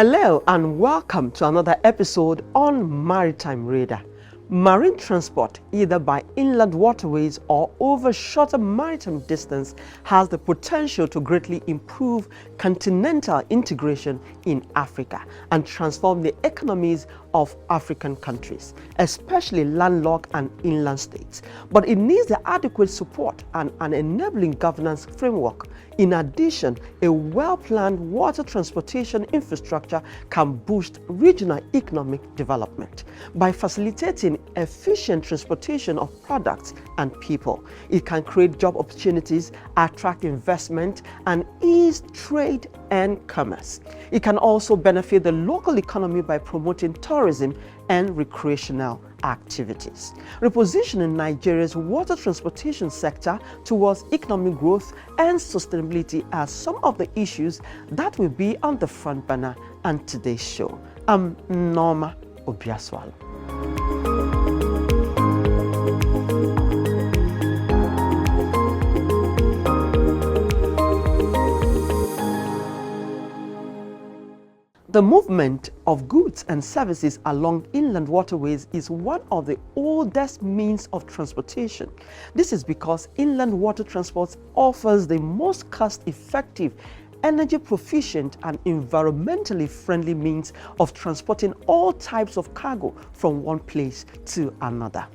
Hello and welcome to another episode on Maritime Radar. Marine transport, either by inland waterways or over shorter maritime distance, has the potential to greatly improve continental integration in Africa and transform the economies of African countries, especially landlocked and inland states. But it needs the adequate support and an enabling governance framework. In addition, a well-planned water transportation infrastructure can boost regional economic development. By facilitating efficient transportation of products and people, it can create job opportunities, attract investment, and ease trade and commerce. It can also benefit the local economy by promoting tourism and recreational activities. Repositioning Nigeria's water transportation sector towards economic growth and sustainability are some of the issues that will be on the front burner on today's show. I'm Nneoma Obi-Asualo. The movement of goods and services along inland waterways is one of the oldest means of transportation. This is because inland water transport offers the most cost-effective, energy-proficient and environmentally friendly means of transporting all types of cargo from one place to another.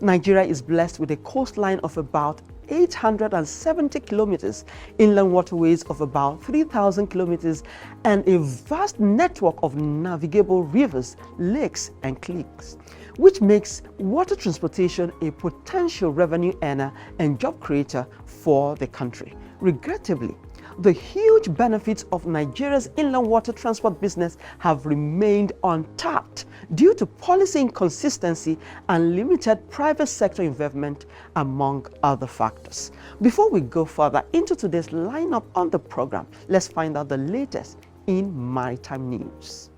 Nigeria is blessed with a coastline of about 870 kilometers, inland waterways of about 3,000 kilometers, and a vast network of navigable rivers, lakes, and creeks, which makes water transportation a potential revenue earner and job creator for the country. Regrettably, the huge benefits of Nigeria's inland water transport business have remained untapped due to policy inconsistency and limited private sector investment, among other factors. Before we go further into today's lineup on the program, let's find out the latest in maritime news.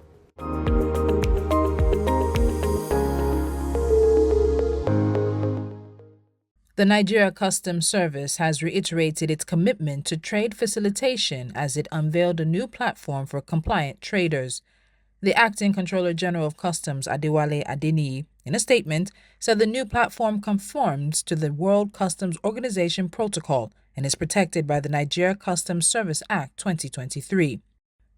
The Nigeria Customs Service has reiterated its commitment to trade facilitation as it unveiled a new platform for compliant traders. The Acting Controller General of Customs, Adewale, in a statement, said the new platform conforms to the World Customs Organization Protocol and is protected by the Nigeria Customs Service Act 2023.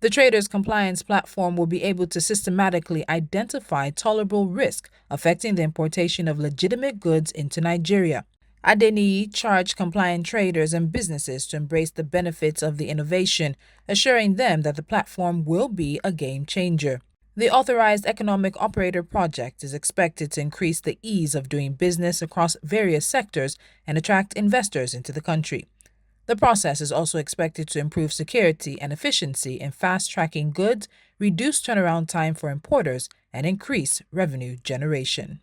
The Traders Compliance Platform will be able to systematically identify tolerable risk affecting the importation of legitimate goods into Nigeria. Adeniyi charged compliant traders and businesses to embrace the benefits of the innovation, assuring them that the platform will be a game changer. The Authorized Economic Operator project is expected to increase the ease of doing business across various sectors and attract investors into the country. The process is also expected to improve security and efficiency in fast-tracking goods, reduce turnaround time for importers, and increase revenue generation.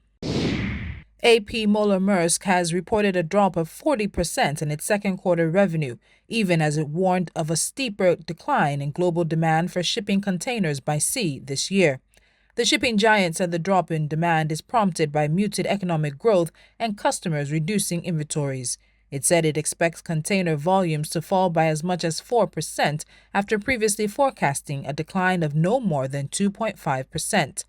AP Moller Maersk has reported a drop of 40% in its second quarter revenue, even as it warned of a steeper decline in global demand for shipping containers by sea this year. The shipping giant said the drop in demand is prompted by muted economic growth and customers reducing inventories. It said it expects container volumes to fall by as much as 4% after previously forecasting a decline of no more than 2.5%.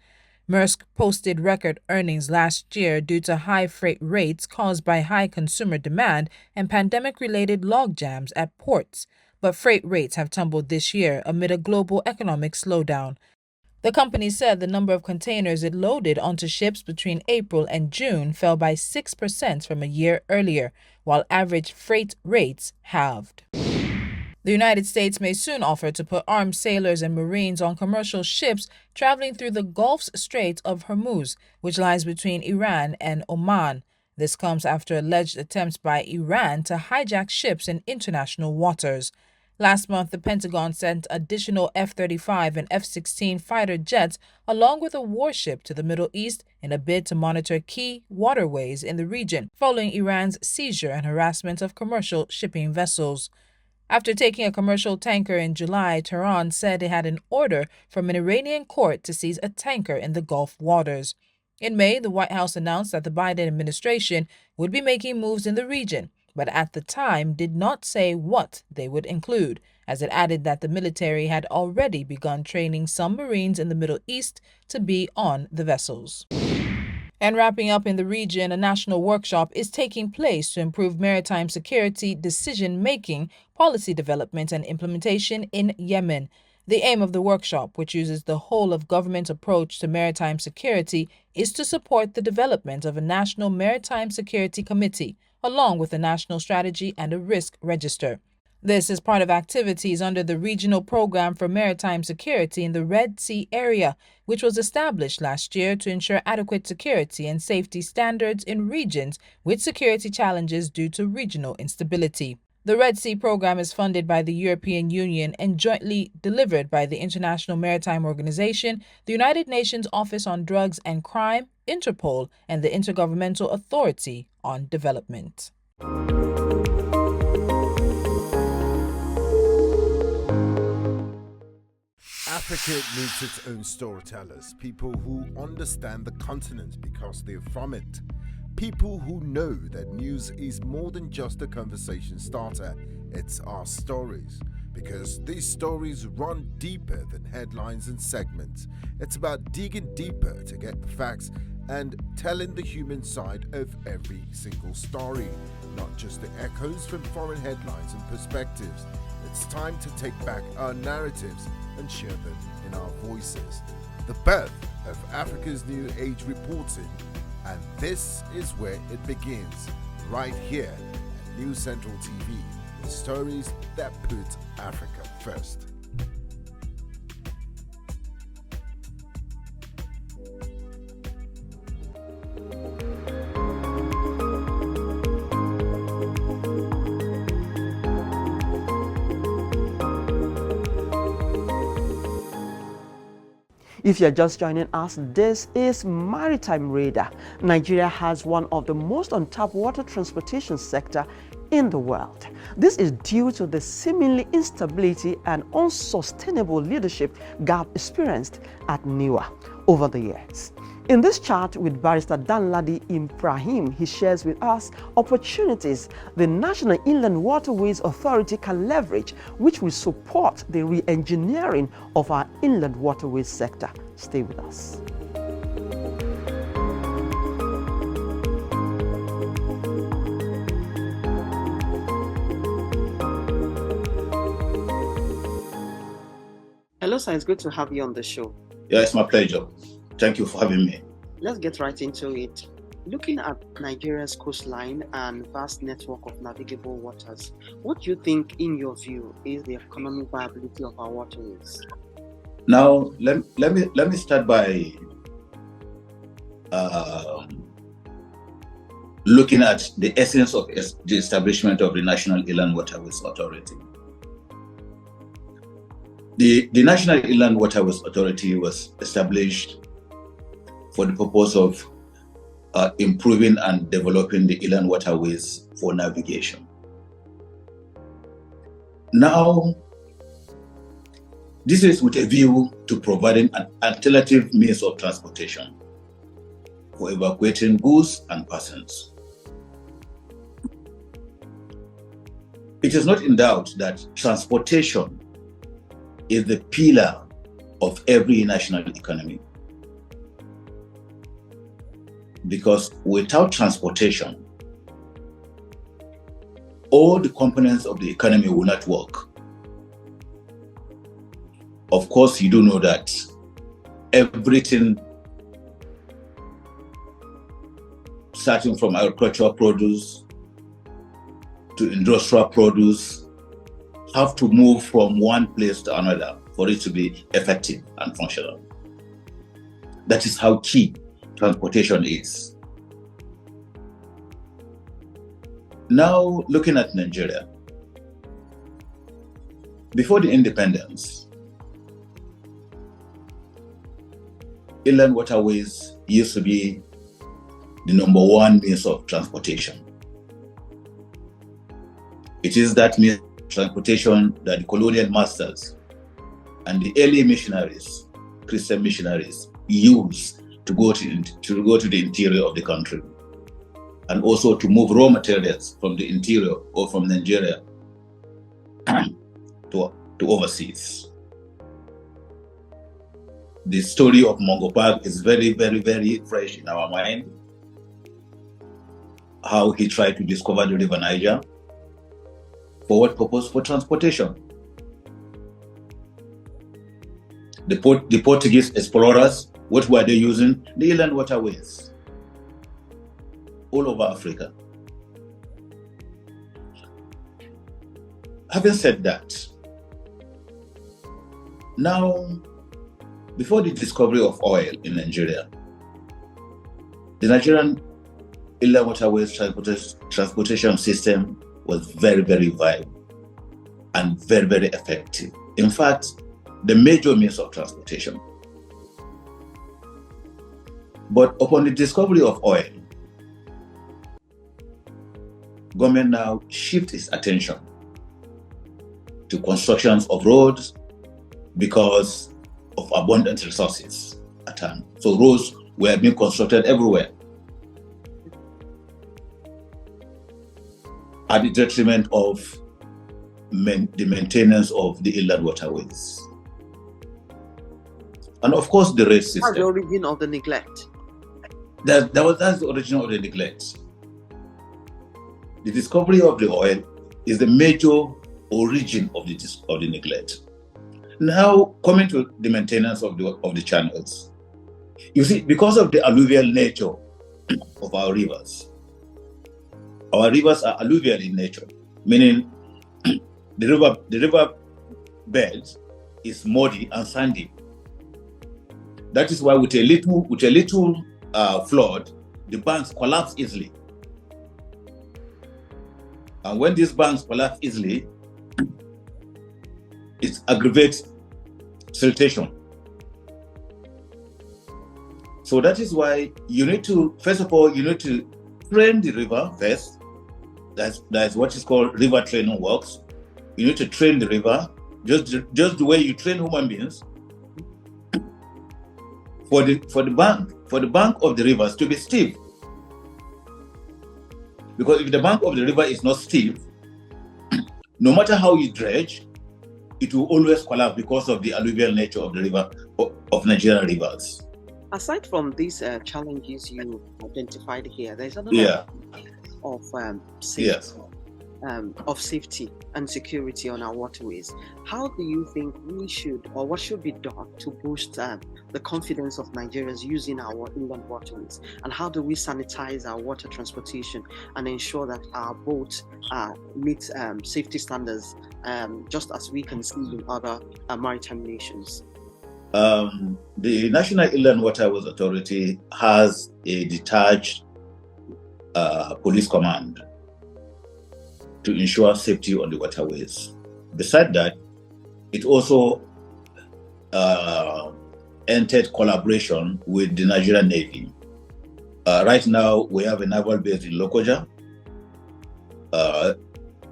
Maersk posted record earnings last year due to high freight rates caused by high consumer demand and pandemic-related logjams at ports, but freight rates have tumbled this year amid a global economic slowdown. The company said the number of containers it loaded onto ships between April and June fell by 6% from a year earlier, while average freight rates halved. The United States may soon offer to put armed sailors and Marines on commercial ships traveling through the Gulf's Strait of Hormuz, which lies between Iran and Oman. This comes after alleged attempts by Iran to hijack ships in international waters. Last month, the Pentagon sent additional F-35 and F-16 fighter jets along with a warship to the Middle East in a bid to monitor key waterways in the region, following Iran's seizure and harassment of commercial shipping vessels. After taking a commercial tanker in July, Tehran said it had an order from an Iranian court to seize a tanker in the Gulf waters. In May, the White House announced that the Biden administration would be making moves in the region, but at the time did not say what they would include, as it added that the military had already begun training some Marines in the Middle East to be on the vessels. And wrapping up in the region, a national workshop is taking place to improve maritime security decision-making, policy development, and implementation in Yemen. The aim of the workshop, which uses the whole-of-government approach to maritime security, is to support the development of a national maritime security committee, along with a national strategy and a risk register. This is part of activities under the Regional Program for Maritime Security in the Red Sea area, which was established last year to ensure adequate security and safety standards in regions with security challenges due to regional instability. The Red Sea program is funded by the European Union and jointly delivered by the International Maritime Organization, the United Nations Office on Drugs and Crime, Interpol, and the Intergovernmental Authority on Development. Africa needs its own storytellers, people who understand the continent because they're from it. People who know that news is more than just a conversation starter, it's our stories. Because these stories run deeper than headlines and segments. It's about digging deeper to get the facts and telling the human side of every single story, not just the echoes from foreign headlines and perspectives. It's time to take back our narratives and share them in our voices. The birth of Africa's New Age reporting, and this is where it begins, right here at News Central TV, with stories that put Africa first. If you're just joining us, this is Maritime Radar. Nigeria has one of the most untapped water transportation sector in the world. This is due to the seemingly instability and unsustainable leadership gap experienced at Nneoma over the years. In this chat with Barrister Danladi Ibrahim, he shares with us opportunities the National Inland Waterways Authority can leverage, which will support the re-engineering of our inland waterways sector. Stay with us. Hello, sir. It's good to have you on the show. Yeah, it's my pleasure. Thank you for having me. Let's get right into it. Looking at Nigeria's coastline and vast network of navigable waters, what do you think, in your view, is the economic viability of our waterways? Now, let me start by looking at the essence of the establishment of the National Inland Waterways Authority. The National Inland Waterways Authority was established for the purpose of improving and developing the inland waterways for navigation. Now, this is with a view to providing an alternative means of transportation for evacuating goods and persons. It is not in doubt that transportation is the pillar of every national economy. Because without transportation, all the components of the economy will not work. Of course, you do know that everything, starting from agricultural produce to industrial produce, have to move from one place to another for it to be effective and functional. That is how key transportation is. Now, looking at Nigeria, before the independence, inland waterways used to be the number one means of transportation. It is that means of transportation that the colonial masters and the early missionaries, Christian missionaries, used to go to the interior of the country. and also to move raw materials from the interior or from Nigeria to overseas. The story of Mungo Park is very, very, very fresh in our mind. How he tried to discover the River Niger. For what purpose? For transportation. The Portuguese explorers, what were they using? The inland waterways all over Africa. Having said that, now, before the discovery of oil in Nigeria, the Nigerian inland waterways transportation system was very, very viable and very, very effective. In fact, the major means of transportation. But upon the discovery of oil, government now shifts its attention to constructions of roads because of abundant resources at hand. So roads were being constructed everywhere at the detriment of the maintenance of the inland waterways. And of course, the rail system. That's the origin of the neglect. That's the origin of the neglect. The discovery of the oil is the major origin of the neglect. Now, coming to the maintenance of the channels, you see, because of the alluvial nature of our rivers are alluvial in nature, meaning the river bed is muddy and sandy. That is why with a little flood, the banks collapse easily. And when these banks collapse easily, it aggravates siltation. So that is why you need to, first of all, train the river first. That's what is called river training works. You need to train the river, just the way you train human beings. For the bank of the rivers to be steep. Because if the bank of the river is not steep, no matter how you dredge, it will always collapse because of the alluvial nature of the river, of Nigerian rivers. Aside from these challenges you identified here, there's another of safety. Yes. Of safety and security on our waterways. How do you think we should, or what should be done to boost the confidence of Nigerians using our inland waterways? And how do we sanitize our water transportation and ensure that our boats meet safety standards, just as we can see in other maritime nations? The National Inland Waterways Authority has a detached police command to ensure safety on the waterways. Besides that, it also entered collaboration with the Nigerian Navy. Right now, we have a naval base in Lokoja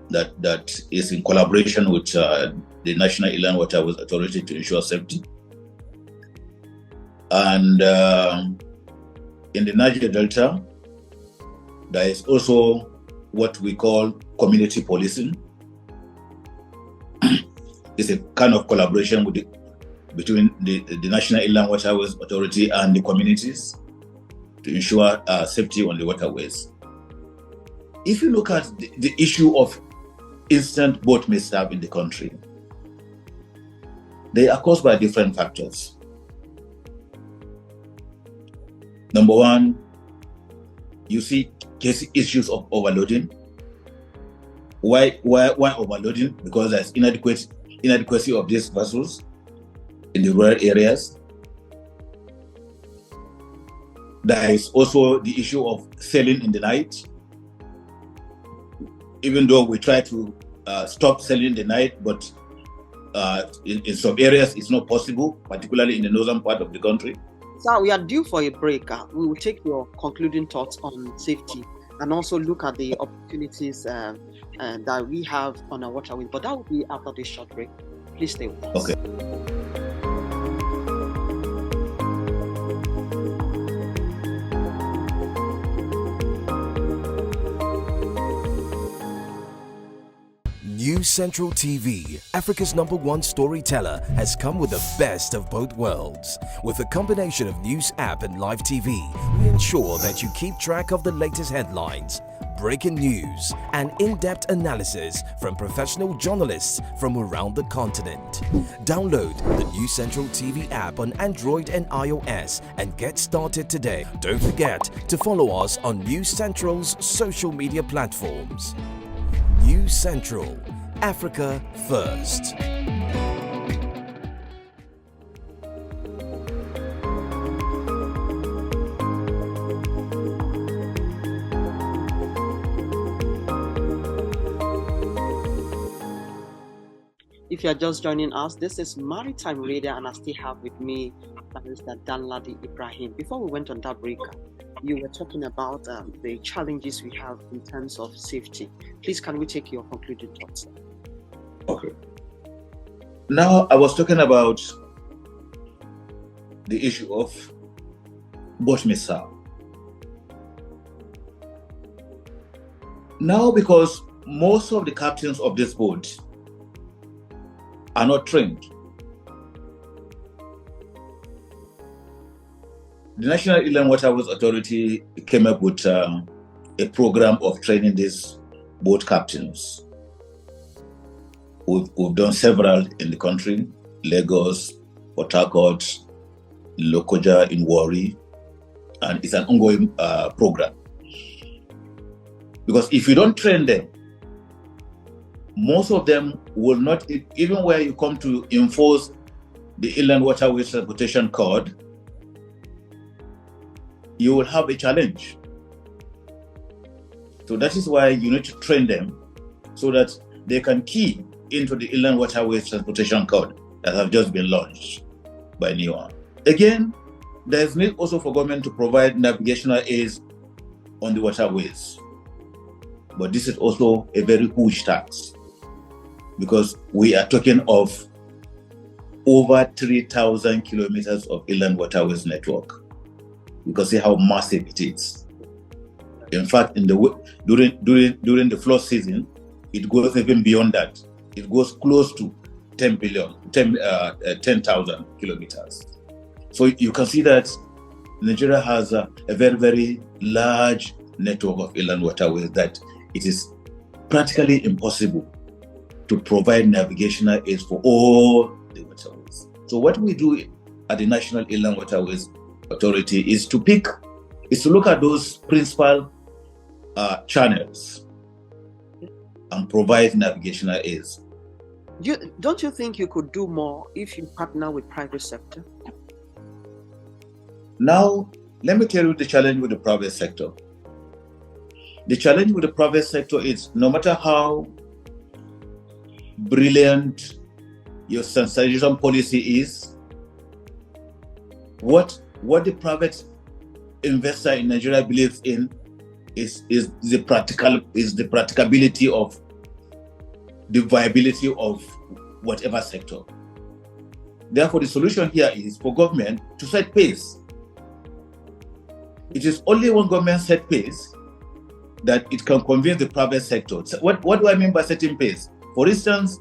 that is in collaboration with the National Inland Waterways Authority to ensure safety. And in the Niger Delta, there is also what we call community policing. It's a kind of collaboration between the National Inland Waterways Authority and the communities to ensure safety on the waterways. If you look at the issue of instant boat mishap in the country, they are caused by different factors. Number one, you see issues of overloading. Why overloading? Because there's inadequacy of these vessels in the rural areas. There is also the issue of sailing in the night. Even though we try to stop sailing in the night, but in some areas it's not possible, particularly in the northern part of the country. So we are due for a break. We will take your concluding thoughts on safety and also look at the opportunities that we have on our waterways. But that will be after this short break. Please stay with us. Okay. News Central TV, Africa's #1 storyteller, has come with the best of both worlds. With a combination of news app and live TV, we ensure that you keep track of the latest headlines, breaking news, and in-depth analysis from professional journalists from around the continent. Download the News Central TV app on Android and iOS and get started today. Don't forget to follow us on News Central's social media platforms. News Central, Africa First. If you are just joining us, this is Maritime Radio, and I still have with me Mr. Danladi Ibrahim. Before we went on that break, you were talking about the challenges we have in terms of safety. Please, can we take your concluding thoughts? Okay. Now, I was talking about the issue of boat missile. Now, because most of the captains of this boat are not trained, the National Inland Waterways Authority came up with a program of training these boat captains. We've done several in the country: Lagos, Port Harcourt, Lokoja in Warri, and it's an ongoing program. Because if you don't train them, most of them will not, even where you come to enforce the Inland Waterways Transportation Code, you will have a challenge. So that is why you need to train them so that they can key into the Inland Waterways Transportation Code that have just been launched by Nneoma. Again, there is need also for government to provide navigational aids on the waterways. But this is also a very huge tax, because we are talking of over 3,000 kilometers of inland waterways network. You can see how massive it is. In fact, during the flood season, it goes even beyond that. It goes close to 10,000 kilometers. So you can see that Nigeria has a very, very large network of inland waterways that it is practically impossible to provide navigational aids for all the waterways. So what we do at the National Inland Waterways Authority is to look at those principal channels and provide navigational aids. Don't you think you could do more if you partner with private sector? Now, let me tell you the challenge with the private sector. The challenge with the private sector is, no matter how brilliant your sensitization policy is, what the private investor in Nigeria believes in is the practicability of the viability of whatever sector. Therefore, the solution here is for government to set pace. It is only when government set pace that it can convince the private sector. So what do I mean by setting pace? For instance,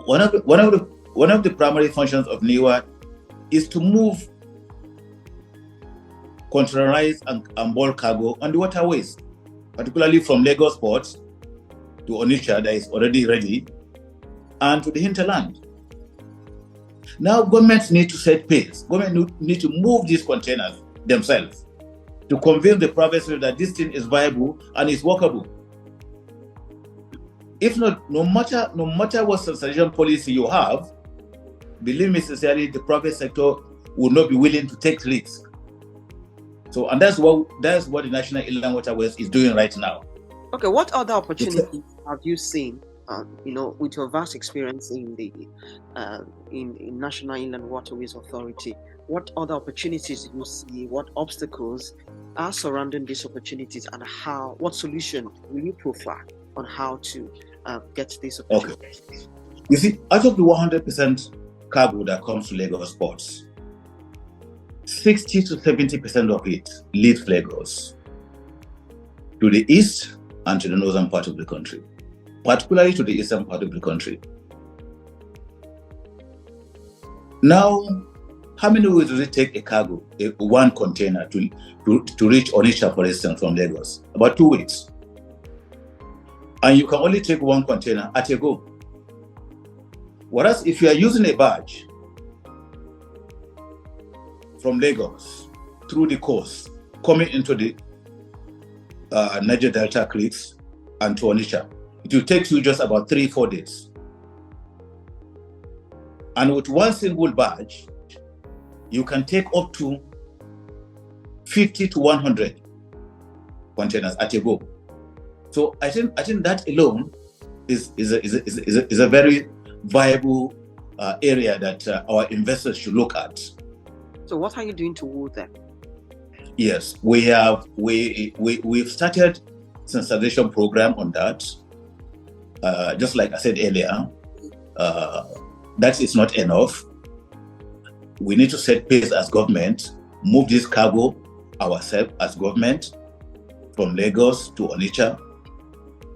one of the primary functions of Nneoma is to move containerized and bulk cargo on the waterways, particularly from Lagos Port to Onitsha, that is already ready, and to the hinterland. Now, governments need to set pace. Government need to move these containers themselves to convince the private sector that this thing is viable and is workable. If not, no matter what sensitization policy you have, believe me sincerely, the private sector will not be willing to take risks. So, and that's what the National Inland Waterways is doing right now. Okay, what other opportunities have you seen? With your vast experience in the in National Inland Waterways Authority, what other opportunities do you see? What obstacles are surrounding these opportunities, and what solution will you profile on how to get these opportunities? Okay. You see, out of the 100% cargo that comes to Lagos ports, 60 to 70% of it leaves Lagos to the east and to the northern part of the country. particularly to the eastern part of the country. Now, how many weeks does it take a cargo, one container, to reach Onitsha, for instance, from Lagos? About 2 weeks. And you can only take one container at a go. Whereas if you are using a barge from Lagos through the coast, coming into the Niger Delta creeks and to Onitsha, it will take you just about 3-4 days. And with one single barge, you can take up to 50 to 100 containers at a go. So I think that alone is a very viable area that our investors should look at. So what are you doing toward that? Yes, we've started sensitization program on that. Just like I said earlier, that is not enough. We need to set pace as government, move this cargo ourselves as government from Lagos to Onitsha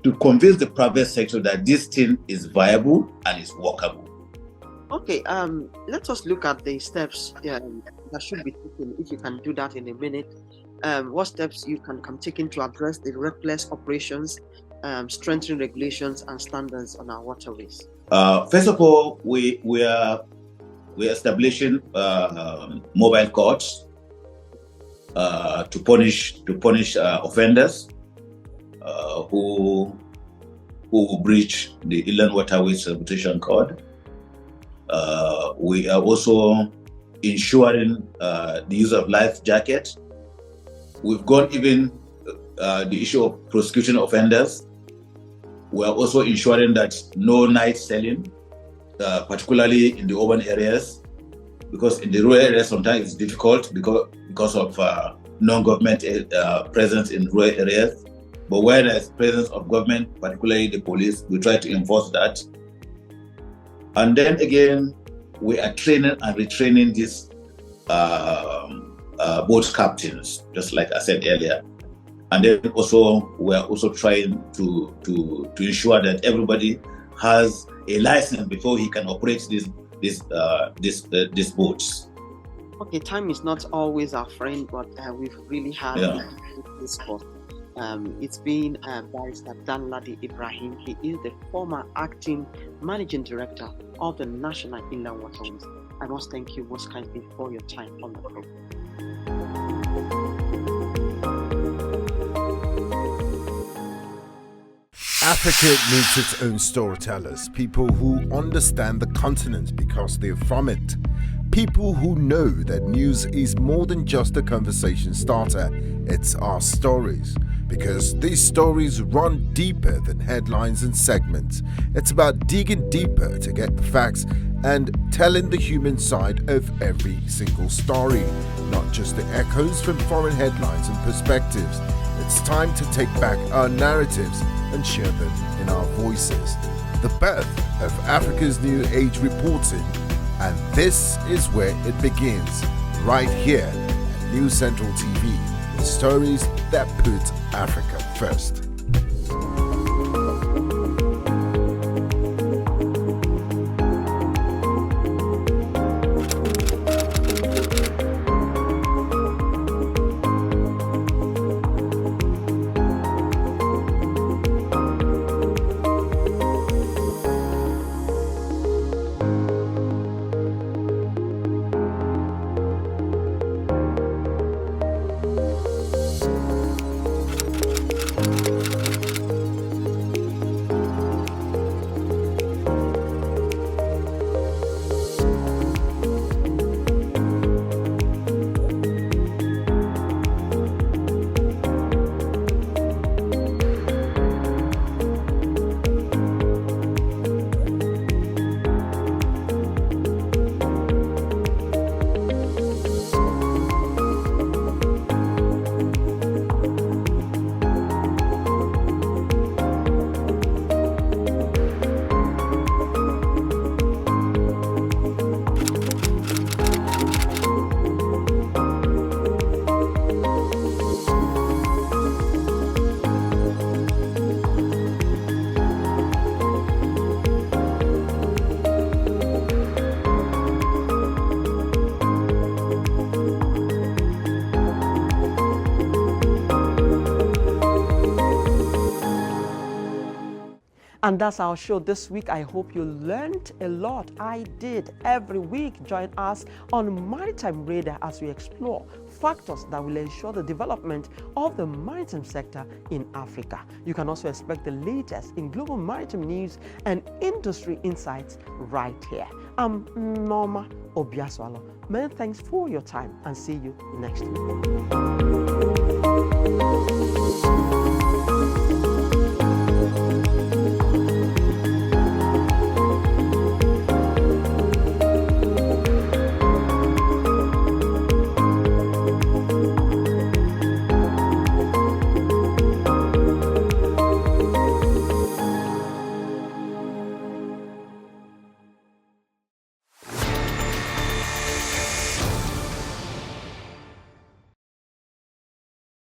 to convince the private sector that this thing is viable and is workable. Okay, let us look at the steps that should be taken. If you can do that in a minute, what steps you can taken to address the reckless operations, strengthening regulations and standards on our waterways? First of all, we are establishing mobile courts to punish offenders who breach the Inland Waterways Transportation Code. We are also ensuring the use of life jackets. We've got even the issue of prosecuting offenders. We are also ensuring that no night selling, particularly in the urban areas, because in the rural areas sometimes it's difficult because of non-government presence in rural areas. But where there's presence of government, particularly the police, we try to enforce that. And then again, we are training and retraining these boat captains, just like I said earlier. And then also, we are also trying to ensure that everybody has a license before he can operate these boats. Okay, time is not always our friend, but we've really had this course. It's been Barrister Danladi Ibrahim. He is the former acting managing director of the National Inland Waterways. I must thank you most kindly for your time on the program. Africa needs its own storytellers, people who understand the continent because they're from it. People who know that news is more than just a conversation starter, it's our stories. Because these stories run deeper than headlines and segments. It's about digging deeper to get the facts and telling the human side of every single story, not just the echoes from foreign headlines and perspectives. It's time to take back our narratives and share them in our voices. The birth of Africa's New Age reporting, and this is where it begins, right here at News Central TV. Stories that put Africa first. And that's our show this week. I hope you learned a lot. I did. Every week, join us on Maritime Radar as we explore factors that will ensure the development of the maritime sector in Africa. You can also expect the latest in global maritime news and industry insights right here. I'm Nneoma Obi-Asualo. Many thanks for your time and see you next week.